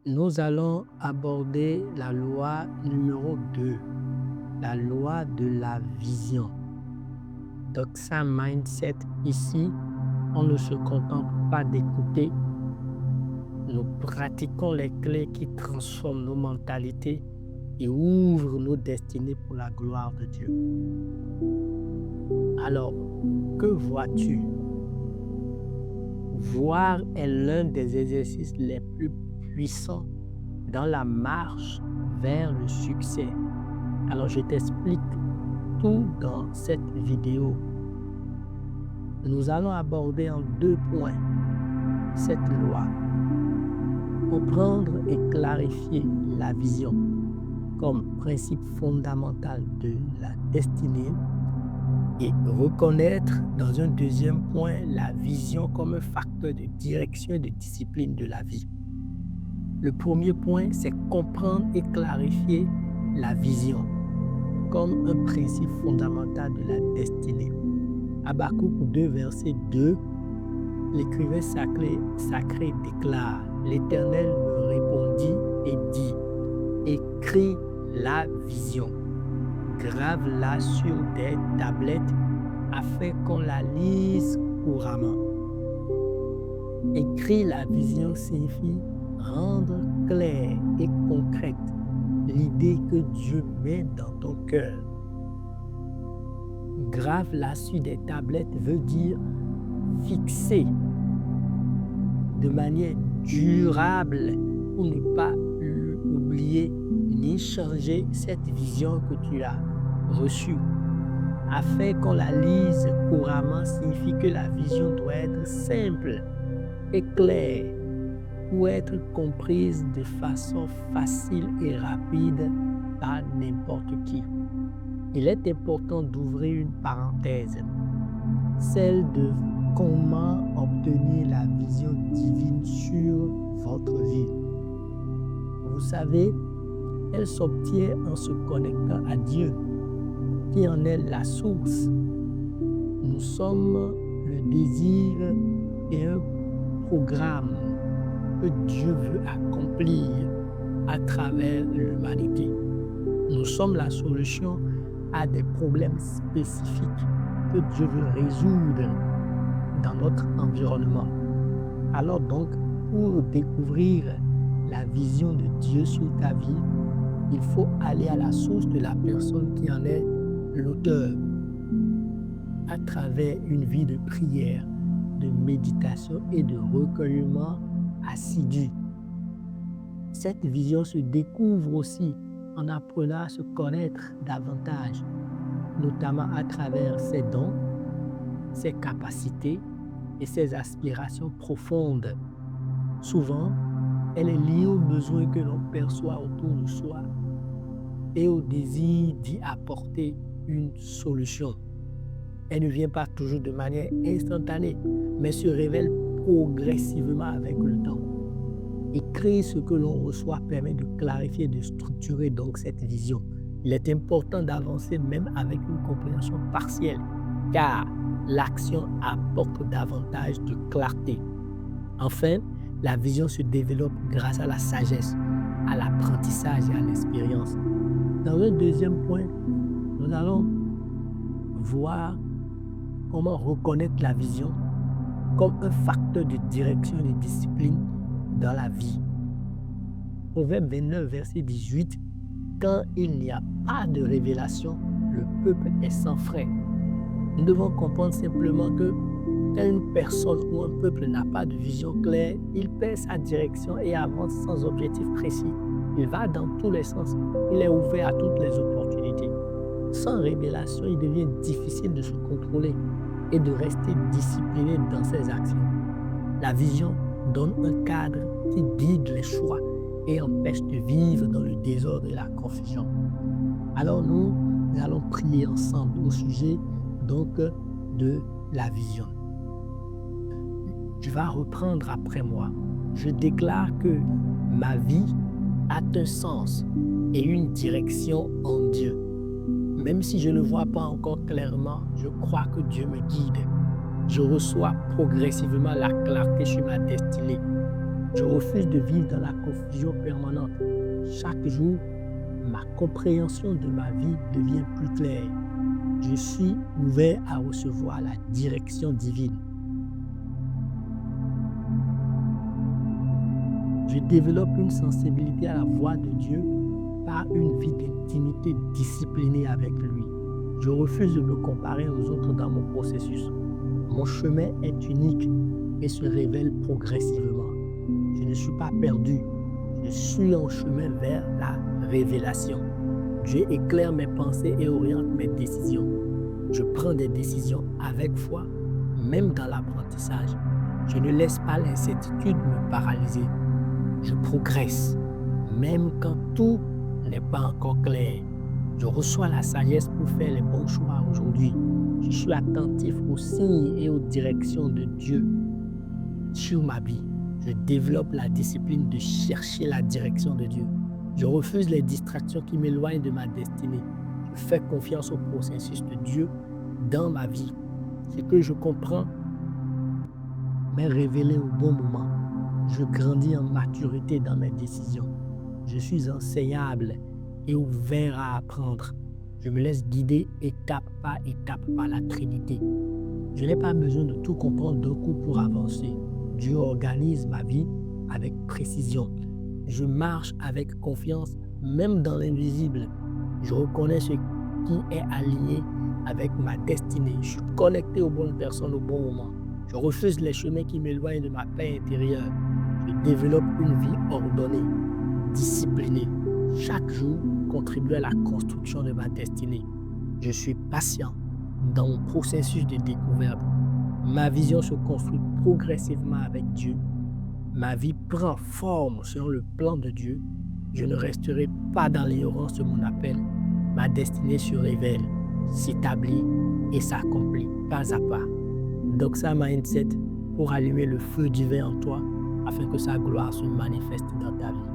Nous allons aborder la loi numéro 2, la loi de la vision. Doxa Mindset, ici, on ne se contente pas d'écouter, nous pratiquons les clés qui transforment nos mentalités et ouvrent nos destinées pour la gloire de Dieu. Alors, que vois-tu? Voir est l'un des exercices les plus puissants dans la marche vers le succès. Alors, je t'explique tout dans cette vidéo. Nous allons aborder en 2 points cette loi. Comprendre et clarifier la vision comme principe fondamental de la destinée et reconnaître dans un 2e point la vision comme un facteur de direction et de discipline de la vie. Le 1er point, c'est comprendre et clarifier la vision comme un principe fondamental de la destinée. Habakkuk 2, verset 2, l'écrivain sacré déclare: « L'Éternel me répondit et dit, écris la vision, grave-la sur des tablettes afin qu'on la lise couramment. » Écrire la vision signifie rendre claire et concrète l'idée que Dieu met dans ton cœur. Grave-la sur des tablettes veut dire fixer de manière durable pour ne pas oublier ni changer cette vision que tu as reçue. Afin qu'on la lise couramment signifie que la vision doit être simple et claire pour être comprise de façon facile et rapide par n'importe qui. Il est important d'ouvrir une parenthèse, celle de comment obtenir la vision divine sur votre vie. Vous savez, elle s'obtient en se connectant à Dieu, qui en est la source. Nous sommes le désir et un programme que Dieu veut accomplir à travers l'humanité. Nous sommes la solution à des problèmes spécifiques que Dieu veut résoudre dans notre environnement. Alors donc, pour découvrir la vision de Dieu sur ta vie, il faut aller à la source de la personne qui en est l'auteur à travers une vie de prière, de méditation et de recueillement assidu. Cette vision se découvre aussi en apprenant à se connaître davantage, notamment à travers ses dons, ses capacités et ses aspirations profondes. Souvent, elle est liée aux besoins que l'on perçoit autour de soi et au désir d'y apporter une solution. Elle ne vient pas toujours de manière instantanée, mais se révèle progressivement avec le temps. Écrire ce que l'on reçoit permet de clarifier et de structurer donc cette vision. Il est important d'avancer même avec une compréhension partielle, car l'action apporte davantage de clarté. Enfin, la vision se développe grâce à la sagesse, à l'apprentissage et à l'expérience. Dans un 2e point, nous allons voir comment reconnaître la vision comme un facteur de direction et de discipline dans la vie. Proverbe 29, verset 18, « Quand il n'y a pas de révélation, le peuple est sans frein. » Nous devons comprendre simplement que quand une personne ou un peuple n'a pas de vision claire, il perd sa direction et avance sans objectif précis. Il va dans tous les sens. Il est ouvert à toutes les opportunités. Sans révélation, il devient difficile de se contrôler et de rester discipliné dans ses actions. La vision donne un cadre qui guide les choix et empêche de vivre dans le désordre et la confusion. Alors nous allons prier ensemble au sujet donc de la vision. Tu vas reprendre après moi. Je déclare que ma vie a un sens et une direction en Dieu. Même si je ne vois pas encore clairement, je crois que Dieu me guide. Je reçois progressivement la clarté sur ma destinée. Je refuse de vivre dans la confusion permanente. Chaque jour, ma compréhension de ma vie devient plus claire. Je suis ouvert à recevoir la direction divine. Je développe une sensibilité à la voix de Dieu par une vie d'intimité disciplinée avec lui. Je refuse de me comparer aux autres dans mon processus. Mon chemin est unique et se révèle progressivement. Je ne suis pas perdu. Je suis en chemin vers la révélation. Dieu éclaire mes pensées et oriente mes décisions. Je prends des décisions avec foi, même dans l'apprentissage. Je ne laisse pas l'incertitude me paralyser. Je progresse, même quand tout n'est pas encore clair. Je reçois la sagesse pour faire les bons choix aujourd'hui. Je suis attentif aux signes et aux directions de Dieu sur ma vie. Je développe la discipline de chercher la direction de Dieu. Je refuse les distractions qui m'éloignent de ma destinée. Je fais confiance au processus de Dieu dans ma vie. Ce que je comprends m'est révélé au bon moment. Je grandis en maturité dans mes décisions. Je suis enseignable et ouvert à apprendre. Je me laisse guider étape par la Trinité. Je n'ai pas besoin de tout comprendre d'un coup pour avancer. Dieu organise ma vie avec précision. Je marche avec confiance, même dans l'invisible. Je reconnais ce qui est aligné avec ma destinée. Je suis connecté aux bonnes personnes au bon moment. Je refuse les chemins qui m'éloignent de ma paix intérieure. Je développe une vie ordonnée, disciplinée. Chaque jour contribue à la construction de ma destinée. Je suis patient dans mon processus de découverte. Ma vision se construit progressivement avec Dieu. Ma vie prend forme selon le plan de Dieu. Je ne resterai pas dans l'ignorance de mon appel. Ma destinée se révèle, s'établit et s'accomplit pas à pas. Doxa Mindset pour allumer le feu divin en toi afin que sa gloire se manifeste dans ta vie.